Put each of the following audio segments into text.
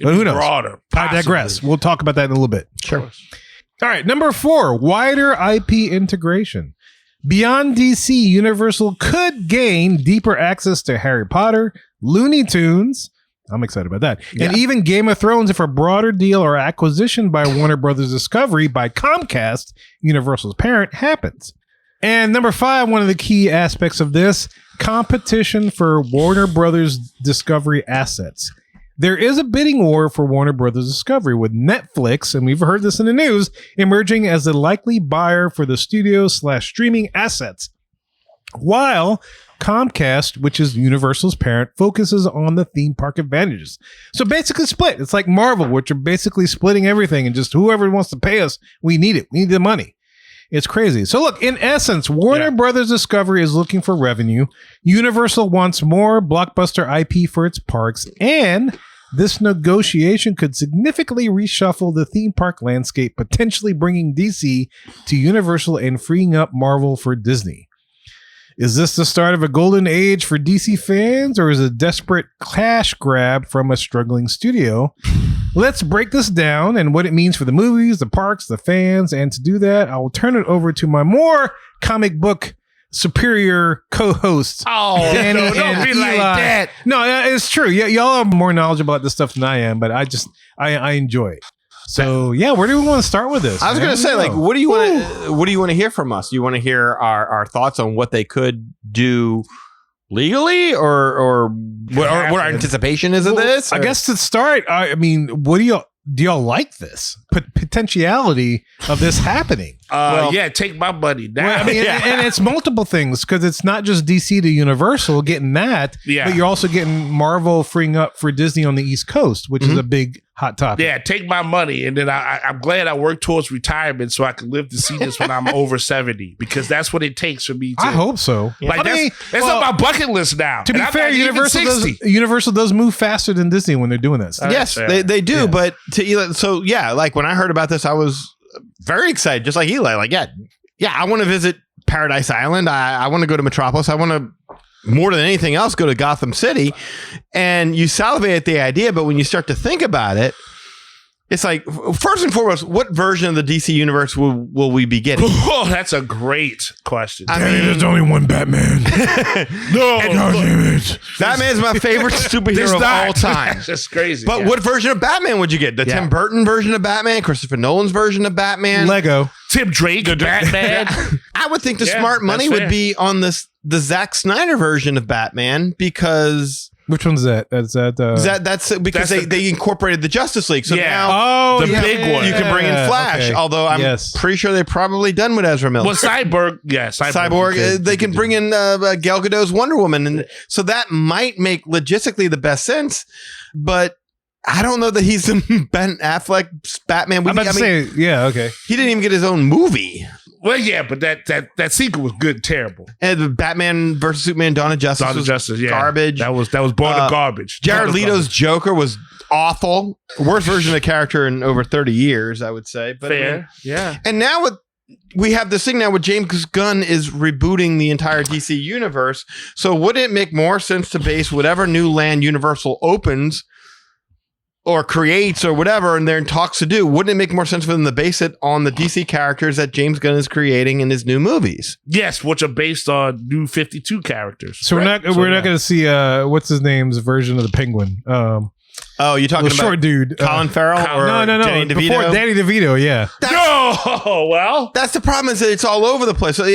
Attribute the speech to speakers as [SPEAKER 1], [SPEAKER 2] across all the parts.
[SPEAKER 1] But who knows?
[SPEAKER 2] Broader.
[SPEAKER 1] I digress. We'll talk about that in a little bit.
[SPEAKER 3] Sure.
[SPEAKER 1] All right. Number 4, wider IP integration. Beyond DC, Universal could gain deeper access to Harry Potter, Looney Tunes. I'm excited about that.
[SPEAKER 3] Yeah.
[SPEAKER 1] And even Game of Thrones if a broader deal or acquisition by Warner Brothers Discovery by Comcast, Universal's parent, happens. And number 5, one of the key aspects of this, competition for Warner Brothers Discovery assets. There is a bidding war for Warner Brothers Discovery with Netflix, and we've heard this in the news, emerging as the likely buyer for the studio/streaming assets. While Comcast, which is Universal's parent, focuses on the theme park advantages. So basically split. It's like Marvel, which are basically splitting everything and just whoever wants to pay us, we need it. We need the money. It's crazy. So look, in essence, Warner Brothers Discovery is looking for revenue. Universal wants more blockbuster IP for its parks, and this negotiation could significantly reshuffle the theme park landscape, potentially bringing DC to Universal and freeing up Marvel for Disney. Is this the start of a golden age for DC fans, or is it a desperate cash grab from a struggling studio? Let's break this down and what it means for the movies, the parks, the fans. And to do that, I will turn it over to my more comic book superior co-hosts.
[SPEAKER 2] Oh,
[SPEAKER 1] Danny
[SPEAKER 2] no, don't
[SPEAKER 1] and
[SPEAKER 2] be like
[SPEAKER 1] Eli.
[SPEAKER 2] that.
[SPEAKER 1] No, it's true. Yeah, y'all are more knowledgeable about this stuff than I am, but I enjoy it. So yeah, where do we want to start with this?
[SPEAKER 3] I was going to say, like, what do you want to hear from us? Do you want to hear our thoughts on what they could do legally, or what our anticipation is of this?
[SPEAKER 1] I guess to start, I mean, what do y'all like this potentiality of this happening?
[SPEAKER 2] Take my money now.
[SPEAKER 1] Well, I mean, and it's multiple things because it's not just DC to Universal getting that, but you're also getting Marvel freeing up for Disney on the East Coast, which is a big hot topic.
[SPEAKER 2] Yeah, take my money, and then I'm glad I work towards retirement so I can live to see this when I'm over 70, because that's what it takes for me to.
[SPEAKER 1] I hope so.
[SPEAKER 2] Like that's on my bucket list now.
[SPEAKER 1] To be fair, Universal does move faster than Disney when they're doing this.
[SPEAKER 3] Yes, they do. Yeah. But to Eli, so yeah, like when I heard about this, I was very excited, just like Eli. Like, I want to visit Paradise Island. I want to go to Metropolis. I want to, more than anything else, go to Gotham City. And you salivate at the idea, but when you start to think about it, it's like, first and foremost, what version of the DC universe will we be getting?
[SPEAKER 2] Oh, that's a great question.
[SPEAKER 1] I mean, there's only one Batman.
[SPEAKER 3] Batman's my favorite superhero of all time.
[SPEAKER 2] That's crazy.
[SPEAKER 3] But what version of Batman would you get? The Tim Burton version of Batman? Christopher Nolan's version of Batman?
[SPEAKER 1] Lego.
[SPEAKER 2] Tim Drake, Batman?
[SPEAKER 3] I would think the smart money would be on the Zack Snyder version of Batman, because...
[SPEAKER 1] Which one's that?
[SPEAKER 3] That's because they incorporated the Justice League. So now
[SPEAKER 2] the big one.
[SPEAKER 3] You can bring in Flash. Okay. Although I'm pretty sure they're probably done with Ezra Miller.
[SPEAKER 2] Well, Cyborg.
[SPEAKER 3] They can bring in Gal Gadot's Wonder Woman, and so that might make logistically the best sense. But I don't know that he's the Ben Affleck Batman.
[SPEAKER 1] I'm about to say, okay.
[SPEAKER 3] He didn't even get his own movie.
[SPEAKER 2] Well, yeah, but that sequel was good and terrible.
[SPEAKER 3] And the Batman versus Superman: Dawn of Justice was garbage.
[SPEAKER 2] That was born of garbage.
[SPEAKER 3] Jared Leto's Joker was awful. Worst version of the character in over 30 years, I would say. But
[SPEAKER 2] fair, yeah.
[SPEAKER 3] And now we have this thing now with James Gunn is rebooting the entire DC universe. So would it make more sense to base whatever new land Universal opens or creates or whatever, and they're in talks to do, wouldn't it make more sense for them to base it on the DC characters that James Gunn is creating in his new movies?
[SPEAKER 2] Yes, which are based on new 52 characters.
[SPEAKER 1] So we're not going to see what's his name's version of the Penguin.
[SPEAKER 3] You're talking about
[SPEAKER 1] short dude,
[SPEAKER 3] Colin Farrell or
[SPEAKER 1] no,
[SPEAKER 3] Danny DeVito?
[SPEAKER 1] Before Danny DeVito, yeah.
[SPEAKER 2] Well,
[SPEAKER 3] that's the problem, is that it's all over the place. So,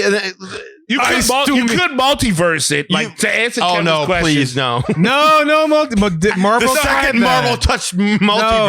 [SPEAKER 2] you could multiverse it, like to answer Kevin's question.
[SPEAKER 3] Please, no.
[SPEAKER 1] No, Marvel.
[SPEAKER 3] The second Marvel touched multiverse.